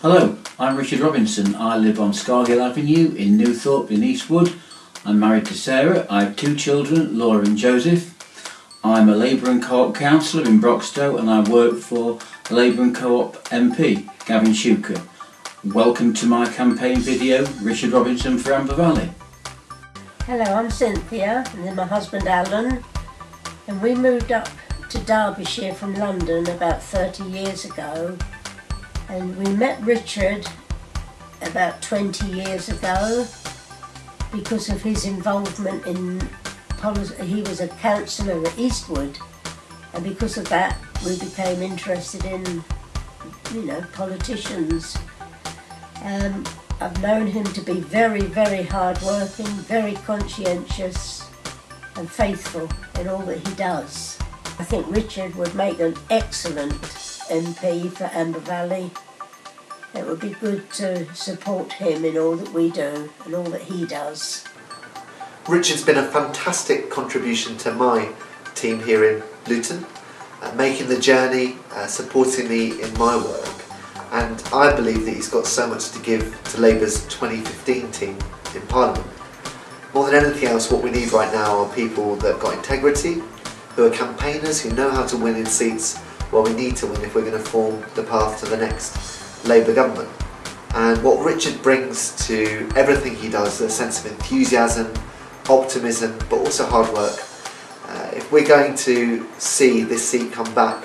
Hello, I'm Richard Robinson. I live on Scargill Avenue in Newthorpe in Eastwood. I'm married to Sarah. I have 2 children, Laura and Joseph. I'm a Labour and Co-op councillor in Broxtowe and I work for Labour and Co-op MP, Gavin Shuker. Welcome to my campaign video, Richard Robinson for Amber Valley. Hello, I'm Cynthia and then my husband Alan, and we moved up to Derbyshire from London about 30 years ago, and we met Richard about 20 years ago because of his involvement in policy. He was a councillor at Eastwood, and because of that we became interested in, politicians. I've known him to be very, very hard-working, very conscientious and faithful in all that he does. I think Richard would make an excellent MP for Amber Valley. It would be good to support him in all that we do and all that he does. Richard's been a fantastic contribution to my team here in Luton, making the journey, supporting me in my work, and I believe that he's got so much to give to Labour's 2015 team in Parliament. More than anything else, what we need right now are people that have got integrity, who are campaigners, who know how to win in seats where we need to win if we're going to form the path to the next Labour government. And what Richard brings to everything he does is a sense of enthusiasm, optimism, but also hard work. If we're going to see this seat come back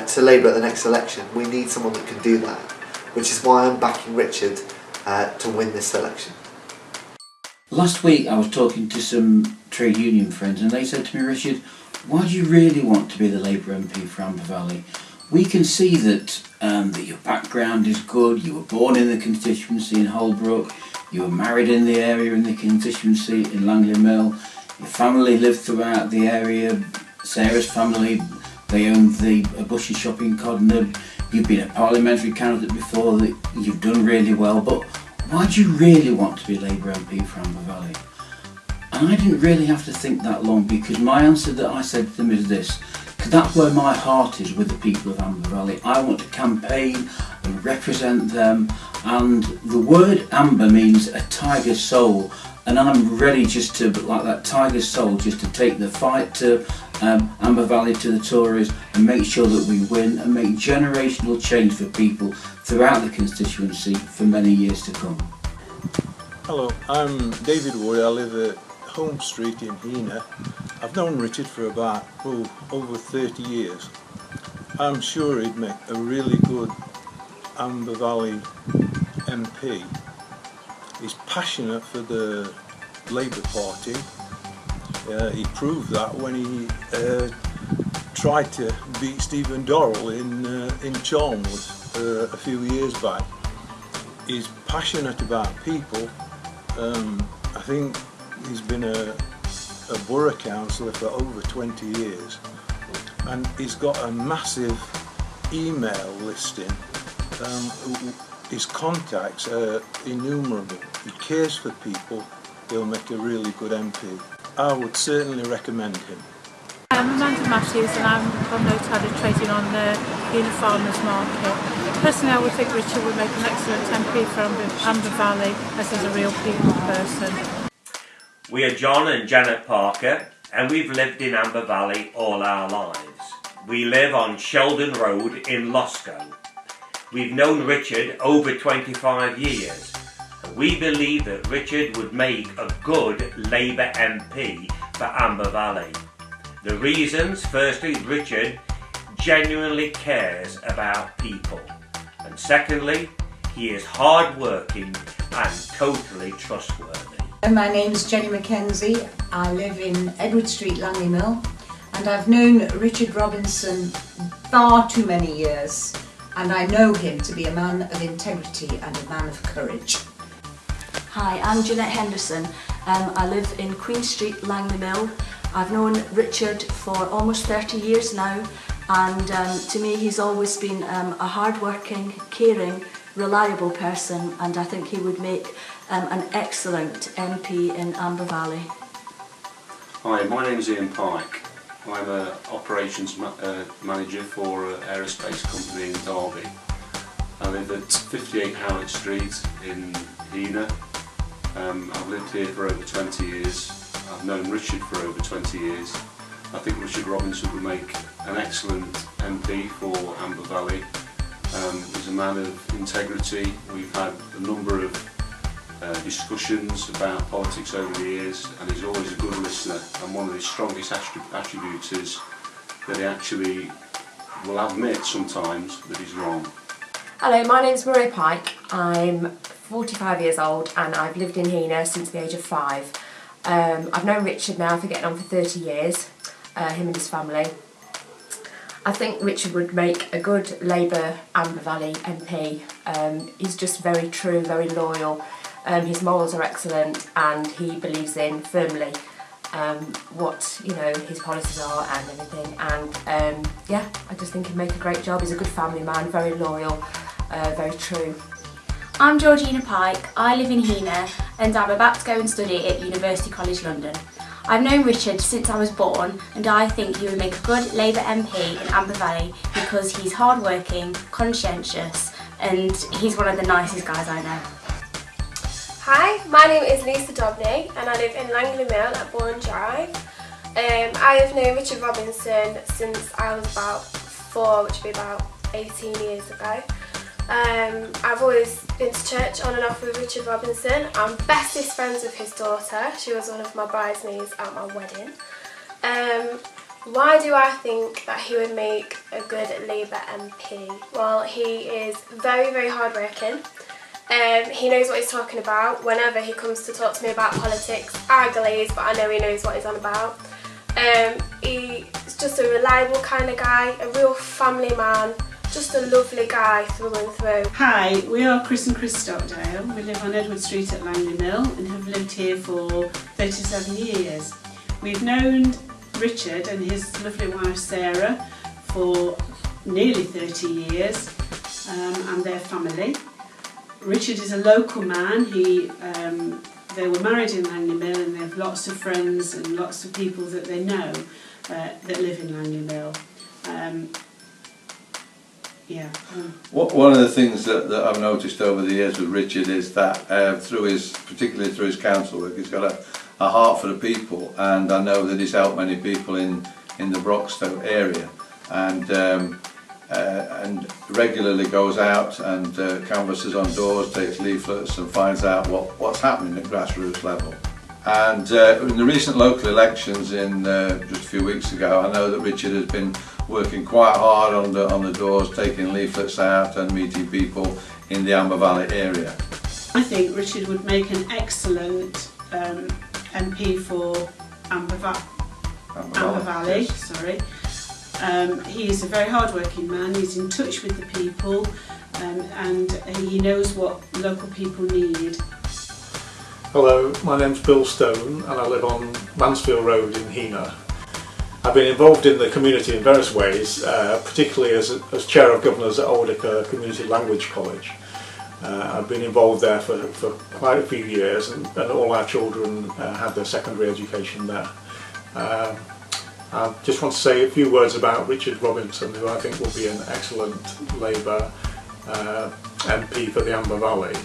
to Labour at the next election, we need someone that can do that, which is why I'm backing Richard to win this election. Last week I was talking to some trade union friends and they said to me, Richard, why do you really want to be the Labour MP for Amber Valley? We can see that your background is good. You were born in the constituency in Holbrook, you were married in the area in the constituency in Langley Mill, your family lived throughout the area, Sarah's family, they owned the Bushy shop in Codnor, you've been a parliamentary candidate before, that you've done really well, but why do you really want to be Labour MP for Amber Valley? And I didn't really have to think that long, because my answer that I said to them is this: because that's where my heart is with the people of Amber Valley. I want to campaign and represent them, and the word amber means a tiger soul, and I'm ready just to, like that tiger soul, just to take the fight to Amber Valley to the Tories and make sure that we win and make generational change for people throughout the constituency for many years to come. Hello, I'm David Wood. I live at Home Street in Hena. I've known Richard for about over 30 years. I'm sure he'd make a really good Amber Valley MP. He's passionate for the Labour Party. He proved that when he tried to beat Stephen Dorrell in Charnwood a few years back. He's passionate about people. I think he's been a borough councillor for over 20 years, and he's got a massive email listing. His contacts are innumerable. He cares for people. He'll make a really good MP. I would certainly recommend him. I'm Amanda Matthews and I'm from Notad trading on the Hena Farmers Market. Personally, I would think Richard would make an excellent MP for Amber Valley, as he's a real people person. We are John and Janet Parker, and we've lived in Amber Valley all our lives. We live on Sheldon Road in Loscoe. We've known Richard over 25 years. We believe that Richard would make a good Labour MP for Amber Valley. The reasons: firstly, Richard genuinely cares about people, and secondly, he is hard-working and totally trustworthy. My name's Jenny Mackenzie. I live in Edward Street, Langley Mill, and I've known Richard Robinson far too many years, and I know him to be a man of integrity and a man of courage. Hi, I'm Jeanette Henderson. I live in Queen Street, Langley Mill. I've known Richard for almost 30 years now, and to me he's always been a hard-working, caring, reliable person, and I think he would make an excellent MP in Amber Valley. Hi, my name is Ian Pike. I'm an operations manager for an aerospace company in Derby. I live at 58 Howlett Street in Hena. I've lived here for over 20 years. I've known Richard for over 20 years. I think Richard Robinson would make an excellent MP for Amber Valley. He's a man of integrity. We've had a number of discussions about politics over the years, and he's always a good listener, and one of his strongest attributes is that he actually will admit sometimes that he's wrong. Hello, my name's Maria Pike. I'm 45 years old and I've lived in Hena since the age of 5. I've known Richard now for getting on for 30 years, him and his family. I think Richard would make a good Labour Amber Valley MP. He's just very true, very loyal. His morals are excellent and he believes in firmly what his policies are and everything. And yeah, I just think he'd make a great job. He's a good family man, very loyal, very true. I'm Georgina Pike, I live in Hena and I'm about to go and study at University College London. I've known Richard since I was born and I think he would make a good Labour MP in Amber Valley because he's hardworking, conscientious and he's one of the nicest guys I know. Hi, my name is Lisa Dobney and I live in Langley Mill at Bourne Drive. I have known Richard Robinson since I was about 4, which would be about 18 years ago. I've always been to church on and off with Richard Robinson. I'm bestest friends with his daughter. She was one of my bridesmaids at my wedding. Why do I think that he would make a good Labour MP? Well, he is very, very hardworking. He knows what he's talking about. Whenever he comes to talk to me about politics, I glaze, but I know he knows what he's on about. He's just a reliable kind of guy, a real family man, just a lovely guy through and through. Hi, we are Chris and Chris Stockdale. We live on Edward Street at Langley Mill and have lived here for 37 years. We've known Richard and his lovely wife Sarah for nearly 30 years and their family. Richard is a local man. They were married in Langley Mill and they have lots of friends and lots of people that they know that live in Langley Mill. One of the things that I've noticed over the years with Richard is that particularly through his council work, he's got a heart for the people, and I know that he's helped many people in the Broxton area, and regularly goes out and canvasses on doors, takes leaflets and finds out what's happening at grassroots level. And in the recent local elections just a few weeks ago, I know that Richard has been working quite hard on the doors, taking leaflets out and meeting people in the Amber Valley area. I think Richard would make an excellent MP for Amber Valley. Yes. Sorry. He is a very hard-working man. He's in touch with the people, and he knows what local people need. Hello, my name's Bill Stone and I live on Mansfield Road in Hena. I've been involved in the community in various ways, particularly as Chair of Governors at Alderker Community Language College. I've been involved there for quite a few years, and all our children had their secondary education there. I just want to say a few words about Richard Robinson, who I think will be an excellent Labour MP for the Amber Valley.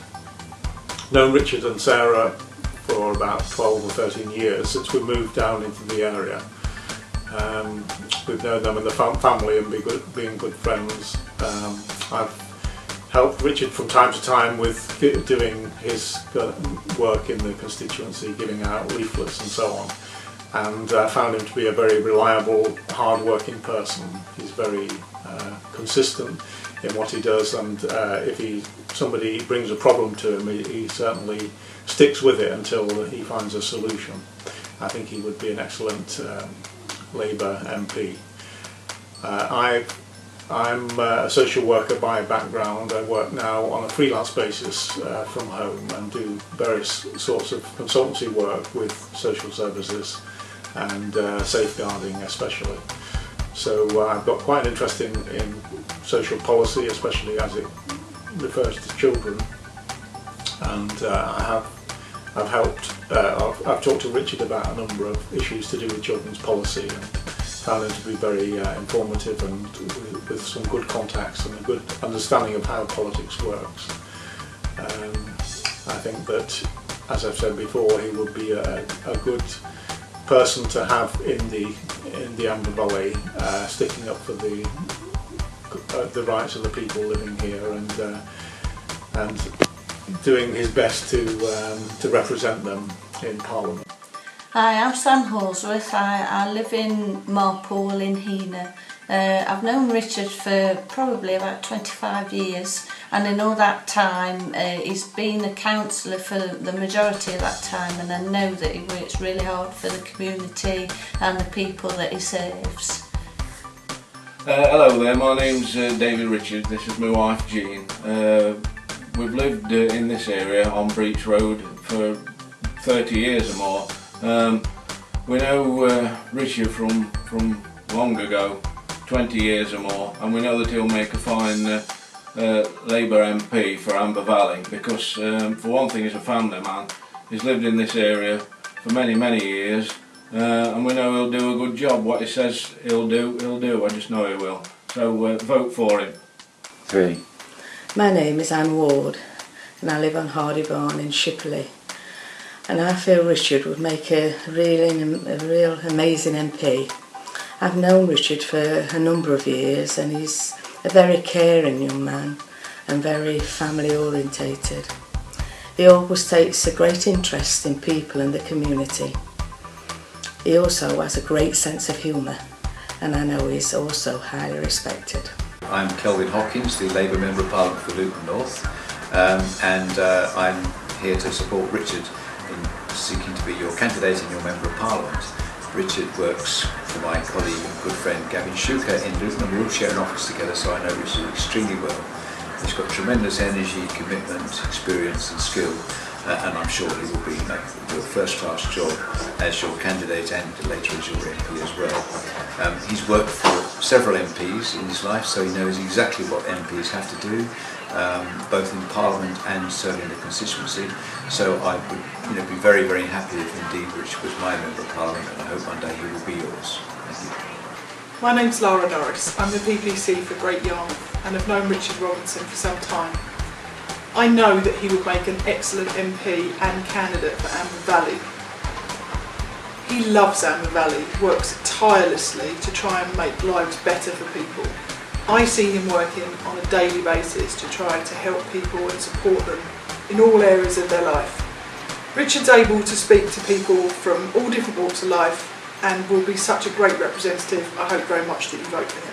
Known Richard and Sarah for about 12 or 13 years since we moved down into the area. We've known them in the family and being good friends. I've helped Richard from time to time with doing his work in the constituency, giving out leaflets and so on. And I found him to be a very reliable, hard-working person. He's very consistent in what he does, and if somebody brings a problem to him, he certainly sticks with it until he finds a solution. I think he would be an excellent Labour MP. I'm a social worker by background. I work now on a freelance basis from home and do various sorts of consultancy work with social services and safeguarding especially. So I've got quite an interest in social policy, especially as it refers to children, and I've talked to Richard about a number of issues to do with children's policy, and found him to be very informative and with some good contacts and a good understanding of how politics works. I think that, as I've said before, he would be a good person to have in the Amber Valley, sticking up for the rights of the people living here and doing his best to represent them in Parliament. Hi, I'm Sam Horsworth. I live in Marpool in Hena. I've known Richard for probably about 25 years, and in all that time he's been a councillor for the majority of that time, and I know that he works really hard for the community and the people that he serves. Hello there, my name's David Richard. This is my wife Jean. We've lived in this area on Breach Road for 30 years or more. We know Richard from long ago, 20 years or more, and we know that he'll make a fine Labour MP for Amber Valley because, for one thing, he's a family man. He's lived in this area for many years, and we know he'll do a good job. What he says he'll do. I just know he will. So vote for him. 3. My name is Anne Ward, and I live on Hardy Barn in Shipley. And I feel Richard would make a real amazing MP. I've known Richard for a number of years, and he's a very caring young man and very family orientated. He always takes a great interest in people and the community. He also has a great sense of humour, and I know he's also highly respected. I'm Kelvin Hopkins, the Labour Member of Parliament for Luton North, and I'm here to support Richard in seeking to be your candidate and your Member of Parliament. Richard works for my colleague and good friend Gavin Shuker in Luton, and we all share an office together, so I know Richard extremely well. He's got tremendous energy, commitment, experience and skill, and I'm sure he will be your first-class job as your candidate and later as your MP as well. He's worked for several MPs in his life, so he knows exactly what MPs have to do, both in Parliament and certainly in the constituency. So I would be very happy if indeed Richard was my Member of Parliament, and I hope one day he will be yours. Thank you. My name's Lara Norris. I'm the PPC for Great Yarmouth and have known Richard Robinson for some time. I know that he would make an excellent MP and candidate for Amber Valley. He loves Amber Valley, works tirelessly to try and make lives better for people. I see him working on a daily basis to try to help people and support them in all areas of their life. Richard's able to speak to people from all different walks of life and will be such a great representative. I hope very much that you vote for him.